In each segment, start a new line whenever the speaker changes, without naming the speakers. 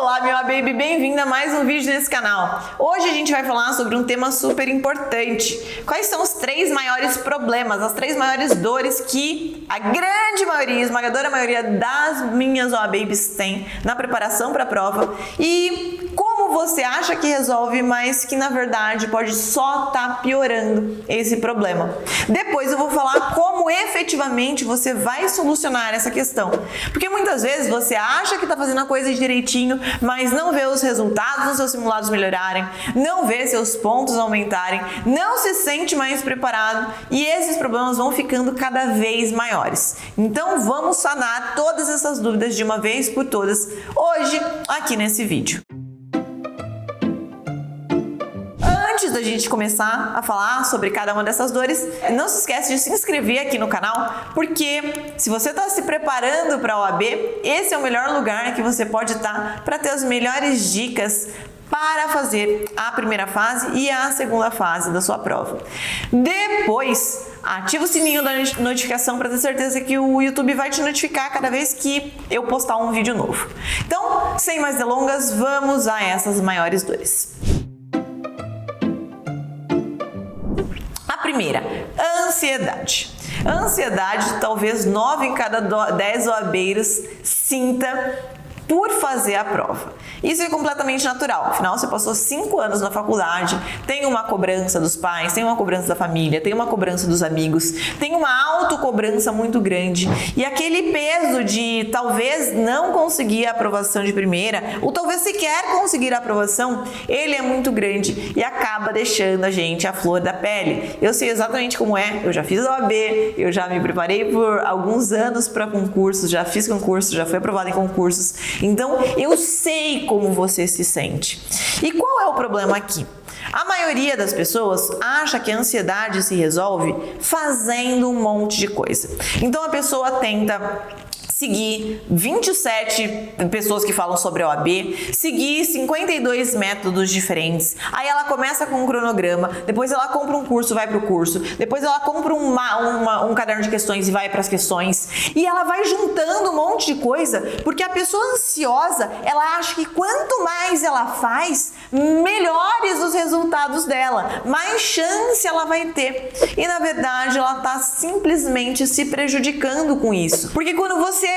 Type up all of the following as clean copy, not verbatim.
Olá, meu baby, bem-vindo a mais um vídeo nesse canal. Hoje a gente vai falar sobre um tema super importante. Quais são os 3 maiores problemas, as 3 maiores dores que a grande maioria, esmagadora maioria das minhas babies tem na preparação para a prova e como você acha que resolve, mas que na verdade pode só estar piorando esse problema. Depois eu vou falar como efetivamente você vai solucionar essa questão. Porque muitas vezes você acha que está fazendo a coisa direitinho, mas não vê os resultados dos seus simulados melhorarem, não vê seus pontos aumentarem, não se sente mais preparado e esses problemas vão ficando cada vez maiores. Então vamos sanar todas essas dúvidas de uma vez por todas hoje aqui nesse vídeo. Antes da gente começar a falar sobre cada uma dessas dores, não se esquece de se inscrever aqui no canal, porque se você está se preparando para a OAB, esse é o melhor lugar que você pode estar para ter as melhores dicas para fazer a primeira fase e a segunda fase da sua prova. Depois, ativa o sininho da notificação para ter certeza que o YouTube vai te notificar cada vez que eu postar um vídeo novo. Então, sem mais delongas, vamos a essas maiores dores. A primeira, ansiedade. A ansiedade, talvez 9 em cada 10 OABeiros sinta por fazer a prova. Isso é completamente natural, afinal você passou 5 anos na faculdade, tem uma cobrança dos pais, tem uma cobrança da família, tem uma cobrança dos amigos, tem uma autocobrança muito grande e aquele peso de talvez não conseguir a aprovação de primeira ou talvez sequer conseguir a aprovação, ele é muito grande e acaba deixando a gente à flor da pele. Eu sei exatamente como é, eu já fiz a OAB, eu já me preparei por alguns anos para concursos, já fiz concursos, já fui aprovada em concursos. Então, eu sei como você se sente. E qual é o problema aqui? A maioria das pessoas acha que a ansiedade se resolve fazendo um monte de coisa. Então, a pessoa tenta seguir 27 pessoas que falam sobre a OAB, seguir 52 métodos diferentes. Aí ela começa com um cronograma, depois ela compra um curso, vai para o curso, depois ela compra um caderno de questões e vai para as questões. E ela vai juntando um monte de coisa, porque a pessoa ansiosa, ela acha que quanto mais ela faz, melhores os resultados dela, mais chance ela vai ter. E na verdade, ela está simplesmente se prejudicando com isso. Porque quando você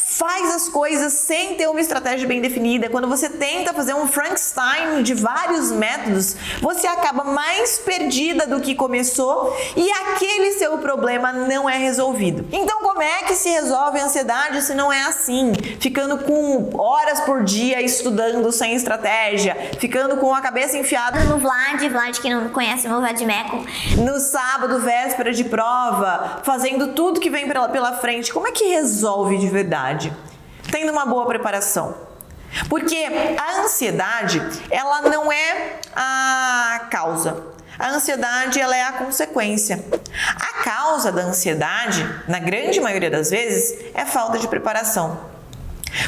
faz as coisas sem ter uma estratégia bem definida, quando você tenta fazer um Frankenstein de vários métodos, você acaba mais perdida do que começou e aquele seu problema não é resolvido. Então, como é que se resolve a ansiedade se não é assim? Ficando com horas por dia estudando sem estratégia, ficando com a cabeça enfiada
no Vlad que não conhece meu Vladmeco,
no sábado, véspera de prova, fazendo tudo que vem pela frente. Como é que resolve de verdade? Tendo uma boa preparação. Porque a ansiedade, ela não é a causa. A ansiedade, ela é a consequência. A causa da ansiedade, na grande maioria das vezes, é falta de preparação.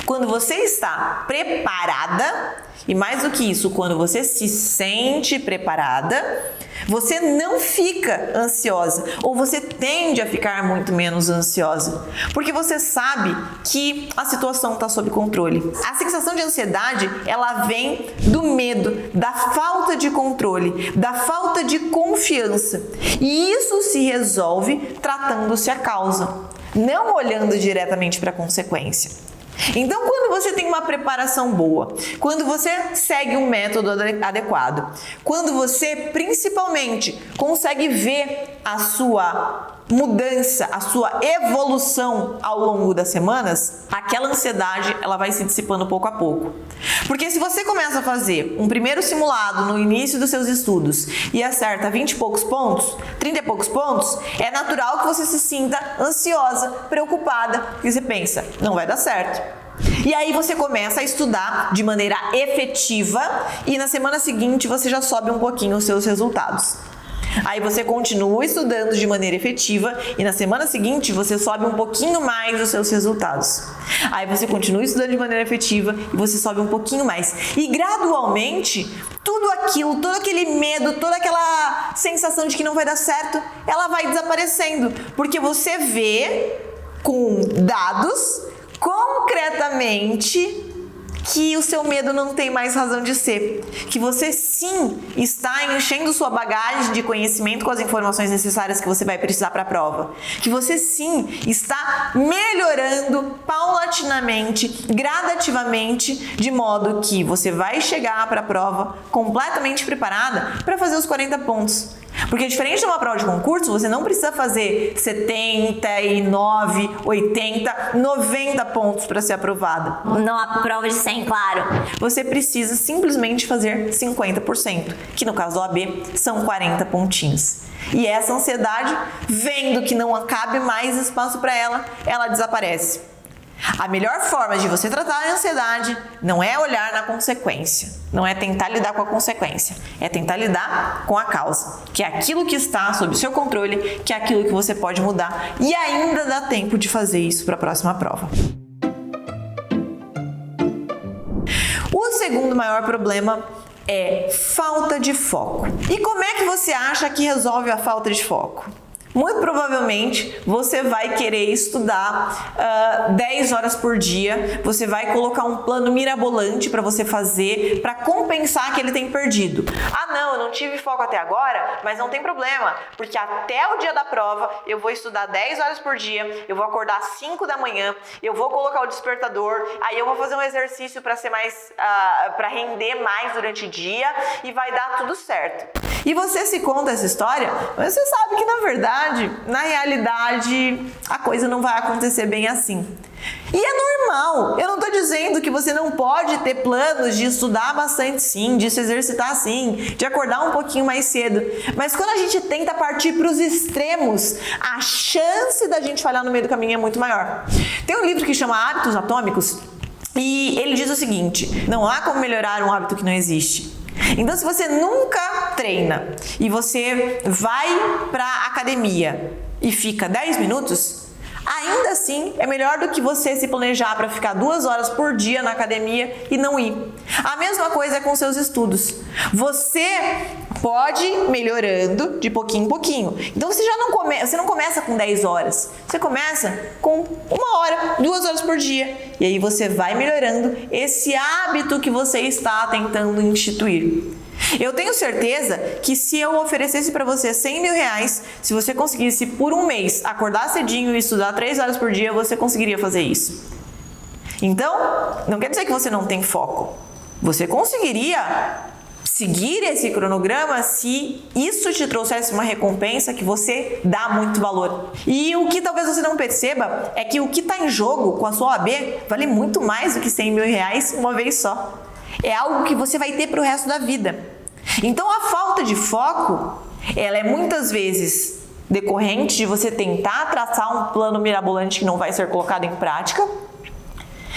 Quando você está preparada, e mais do que isso, quando você se sente preparada, você não fica ansiosa ou você tende a ficar muito menos ansiosa, porque você sabe que a situação está sob controle. A sensação de ansiedade, ela vem do medo, da falta de controle, da falta de confiança. E isso se resolve tratando-se a causa, não olhando diretamente para a consequência. Então, quando você tem uma preparação boa, quando você segue um método adequado, quando você principalmente consegue ver a sua mudança, a sua evolução ao longo das semanas, aquela ansiedade ela vai se dissipando pouco a pouco. Porque se você começa a fazer um primeiro simulado no início dos seus estudos e acerta 20 e poucos pontos, 30 e poucos pontos, é natural que você se sinta ansiosa, preocupada, porque você pensa, não vai dar certo. E aí você começa a estudar de maneira efetiva e na semana seguinte você já sobe um pouquinho os seus resultados. Aí você continua estudando de maneira efetiva e na semana seguinte você sobe um pouquinho mais os seus resultados. Aí você continua estudando de maneira efetiva e você sobe um pouquinho mais. E gradualmente, tudo aquilo, todo aquele medo, toda aquela sensação de que não vai dar certo, ela vai desaparecendo. Porque você vê com dados concretamente que o seu medo não tem mais razão de ser, que você sim está enchendo sua bagagem de conhecimento com as informações necessárias que você vai precisar para a prova, que você sim está melhorando paulatinamente, gradativamente, de modo que você vai chegar para a prova completamente preparada para fazer os 40 pontos. Porque diferente de uma prova de concurso, você não precisa fazer 79, 80, 90 pontos para ser aprovada.
Não a prova de 100, claro.
Você precisa simplesmente fazer 50%, que no caso do AB são 40 pontinhos. E essa ansiedade, vendo que não cabe mais espaço para ela desaparece. A melhor forma de você tratar a ansiedade não é olhar na consequência, não é tentar lidar com a consequência, é tentar lidar com a causa, que é aquilo que está sob seu controle, que é aquilo que você pode mudar e ainda dá tempo de fazer isso para a próxima prova. O segundo maior problema é falta de foco. E como é que você acha que resolve a falta de foco? Muito provavelmente você vai querer estudar 10 horas por dia, você vai colocar um plano mirabolante para você fazer, para compensar que ele tem perdido. Ah não, eu não tive foco até agora, mas não tem problema, porque até o dia da prova eu vou estudar 10 horas por dia, eu vou acordar às 5 da manhã, eu vou colocar o despertador, aí eu vou fazer um exercício para ser mais, para render mais durante o dia e vai dar tudo certo. E você se conta essa história, mas você sabe que na realidade, a coisa não vai acontecer bem assim. E é normal, eu não estou dizendo que você não pode ter planos de estudar bastante sim, de se exercitar sim, de acordar um pouquinho mais cedo. Mas quando a gente tenta partir para os extremos, a chance da gente falhar no meio do caminho é muito maior. Tem um livro que chama Hábitos Atômicos e ele diz o seguinte: não há como melhorar um hábito que não existe. Então, se você nunca treina e você vai para a academia e fica 10 minutos, ainda assim é melhor do que você se planejar para ficar 2 horas por dia na academia e não ir. A mesma coisa é com seus estudos. Você pode ir melhorando de pouquinho em pouquinho. Então você não começa com 10 horas, você começa com 1 hora, 2 horas por dia. E aí você vai melhorando esse hábito que você está tentando instituir. Eu tenho certeza que se eu oferecesse para você 100 mil reais, se você conseguisse por um mês acordar cedinho e estudar 3 horas por dia, você conseguiria fazer isso. Então, não quer dizer que você não tem foco. Você conseguiria seguir esse cronograma se isso te trouxesse uma recompensa que você dá muito valor. E o que talvez você não perceba é que o que está em jogo com a sua OAB vale muito mais do que 100 mil reais uma vez só. É algo que você vai ter para o resto da vida. Então a falta de foco, ela é muitas vezes decorrente de você tentar traçar um plano mirabolante que não vai ser colocado em prática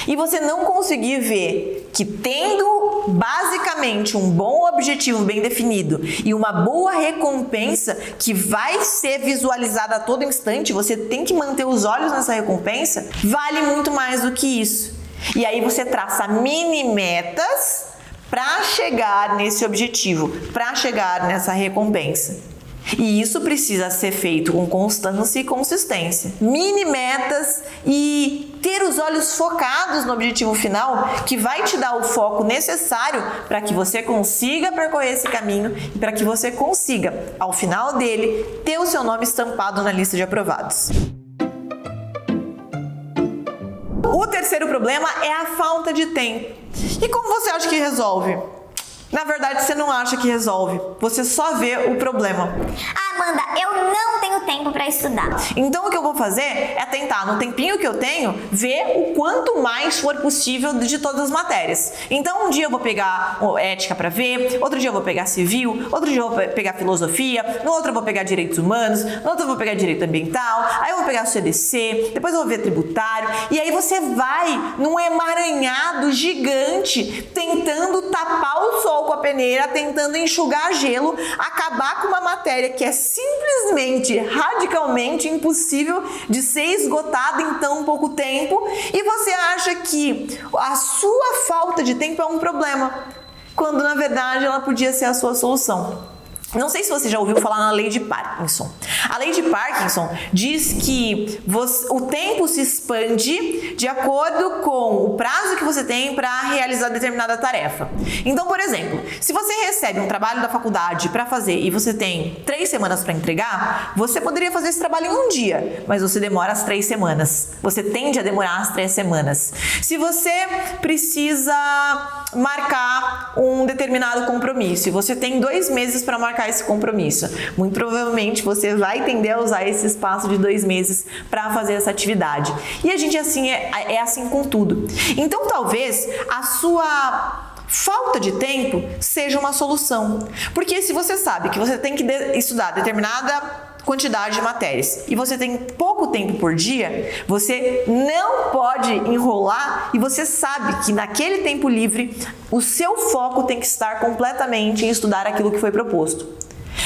e você não conseguir ver que tendo basicamente um bom objetivo bem definido e uma boa recompensa que vai ser visualizada a todo instante, você tem que manter os olhos nessa recompensa, vale muito mais do que isso. E aí você traça mini metas para chegar nesse objetivo, para chegar nessa recompensa. E isso precisa ser feito com constância e consistência. Mini metas e ter os olhos focados no objetivo final, que vai te dar o foco necessário para que você consiga percorrer esse caminho e para que você consiga, ao final dele, ter o seu nome estampado na lista de aprovados. O terceiro problema é a falta de tempo. E como você acha que resolve? Na verdade, você não acha que resolve. Você só vê o problema.
Amanda, eu não tenho tempo para estudar.
Então, o que eu vou fazer é tentar, no tempinho que eu tenho, ver o quanto mais for possível de todas as matérias. Então, um dia eu vou pegar ética para ver, outro dia eu vou pegar civil, outro dia eu vou pegar filosofia, no outro eu vou pegar direitos humanos, no outro eu vou pegar direito ambiental, aí eu vou pegar CDC, depois eu vou ver tributário, e aí você vai num emaranhado gigante, tentando tapar o sol com a peneira, tentando enxugar gelo, acabar com uma matéria que é simplesmente, radicalmente impossível de ser esgotada em tão pouco tempo, e você acha que a sua falta de tempo é um problema, quando na verdade ela podia ser a sua solução. Não sei se você já ouviu falar na lei de Parkinson. A lei de Parkinson diz que o tempo se expande de acordo com o prazo que você tem para realizar determinada tarefa. Então, por exemplo, se você recebe um trabalho da faculdade para fazer e você tem 3 semanas para entregar, você poderia fazer esse trabalho em um dia, mas você demora as 3 semanas. Você tende a demorar as 3 semanas. Se você precisa marcar um determinado compromisso e você tem 2 meses para marcar esse compromisso, muito provavelmente você vai tender a usar esse espaço de 2 meses para fazer essa atividade. E a gente assim é assim com tudo. Então talvez a sua falta de tempo seja uma solução, porque se você sabe que você tem que estudar determinada quantidade de matérias e você tem pouco tempo por dia, você não pode enrolar e você sabe que naquele tempo livre o seu foco tem que estar completamente em estudar aquilo que foi proposto.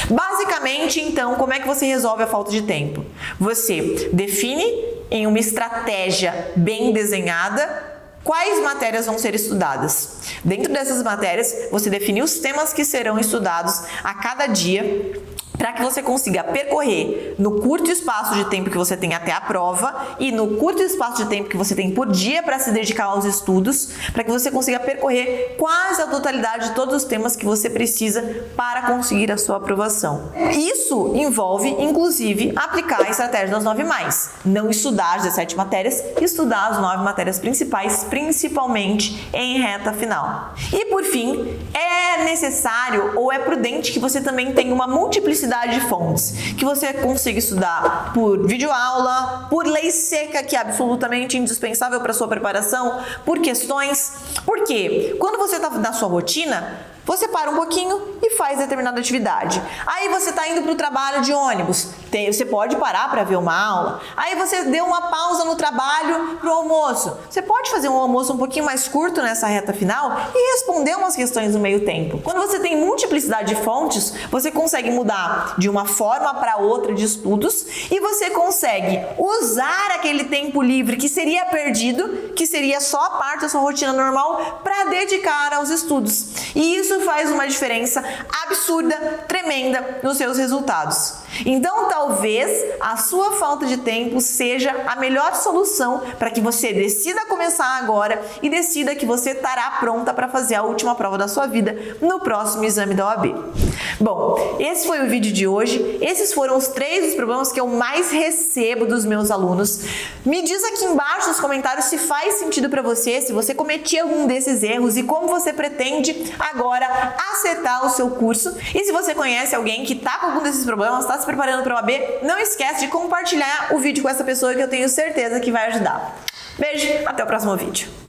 Basicamente, então, como é que você resolve a falta de tempo? Você define em uma estratégia bem desenhada quais matérias vão ser estudadas. Dentro dessas matérias, você define os temas que serão estudados a cada dia, para que você consiga percorrer no curto espaço de tempo que você tem até a prova e no curto espaço de tempo que você tem por dia para se dedicar aos estudos, para que você consiga percorrer quase a totalidade de todos os temas que você precisa para conseguir a sua aprovação. Isso envolve, inclusive, aplicar a estratégia das 9+. Não estudar as 17 matérias, estudar as 9 matérias principais, principalmente em reta final. E, por fim, é necessário ou é prudente que você também tenha uma multiplicidade de fontes, que você consiga estudar por videoaula, por lei seca, que é absolutamente indispensável para a sua preparação, por questões. Porque quando você está na sua rotina, você para um pouquinho e faz determinada atividade. Aí você está indo para o trabalho de ônibus, você pode parar para ver uma aula. Aí você deu uma pausa no trabalho para o almoço. Você pode fazer um almoço um pouquinho mais curto nessa reta final e responder umas questões no meio tempo. Quando você tem multiplicidade de fontes, você consegue mudar de uma forma para outra de estudos e você consegue usar aquele tempo livre que seria perdido, que seria só parte da sua rotina normal, para dedicar aos estudos. E isso faz uma diferença absurda, tremenda nos seus resultados. Então, talvez a sua falta de tempo seja a melhor solução para que você decida começar agora e decida que você estará pronta para fazer a última prova da sua vida no próximo exame da OAB. Bom, esse foi o vídeo de hoje. Esses foram os 3 dos problemas que eu mais recebo dos meus alunos. Me diz aqui embaixo nos comentários se faz sentido para você, se você cometia algum desses erros e como você pretende agora acertar o seu curso. E se você conhece alguém que está com algum desses problemas, está se preparando para a OAB, não esquece de compartilhar o vídeo com essa pessoa que eu tenho certeza que vai ajudar. Beijo, até o próximo vídeo.